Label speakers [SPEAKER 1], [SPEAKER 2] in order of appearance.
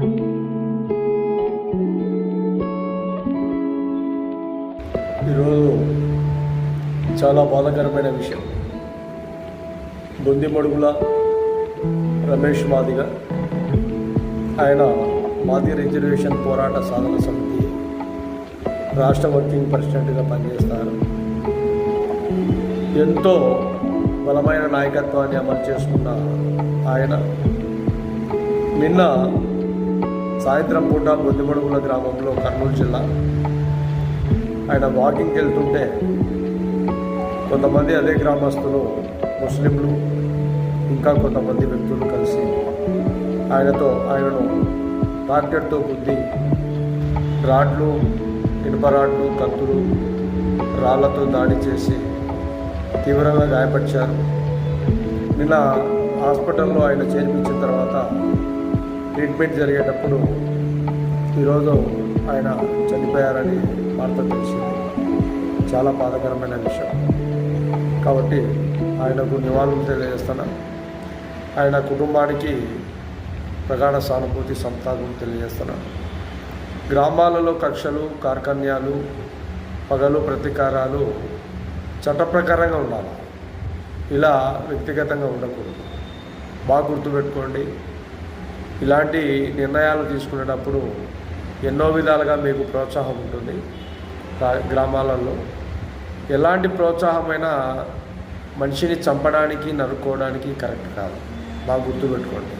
[SPEAKER 1] ఈరోజు చాలా బాధాకరమైన విషయం. బొందిమడుగుల రమేష్ మాదిగ, ఆయన మాది రిజర్వేషన్ పోరాట సాధన సమితి రాష్ట్ర వర్కింగ్ ప్రెసిడెంట్గా పనిచేస్తారు. ఎంతో బలమైన నాయకత్వాన్ని అమలు చేసుకున్న ఆయన నిన్న సాయంత్రం పూట బొందిమడుగుల గ్రామంలో, కర్నూలు జిల్లా, ఆయన వాకింగ్కి వెళ్తుంటే కొంతమంది అదే గ్రామస్తులు, ముస్లింలు, ఇంకా కొంతమంది వ్యక్తులు కలిసి ఆయనను ట్రాక్టర్తో గుద్ది రాడ్లు, ఇనుప రాడ్లు, కత్తులు, రాళ్లతో దాడి చేసి తీవ్రంగా గాయపరిచారు. నిన్న హాస్పిటల్లో ఆయన చేర్పించిన తర్వాత ట్రీట్మెంట్ జరిగేటప్పుడు ఈరోజు ఆయన చనిపోయారని వార్త తెలిసింది. చాలా బాధాకరమైన విషయం. కాబట్టి ఆయనకు నివాళులు తెలియజేస్తున్నా. ఆయన కుటుంబానికి ప్రగాఢ సానుభూతి, సంతాపం తెలియజేస్తున్నా. గ్రామాలలో కక్షలు, కార్కన్యాలు, పగలు, ప్రతీకారాలు చట్ట ప్రకారంగా ఉండాలి. ఇలా వ్యక్తిగతంగా ఉండకూడదు. బాగా గుర్తుపెట్టుకోండి. ఇలాంటి నిర్ణయాలు తీసుకునేటప్పుడు ఎన్నో విధాలుగా మీకు ప్రోత్సాహం ఉంటుంది. గ్రామాలలో ఎలాంటి ప్రోత్సాహమైనా మనిషిని చంపడానికి, నరుక్కోవడానికి కరెక్ట్ కాదు. బాగా గుర్తుపెట్టుకోండి.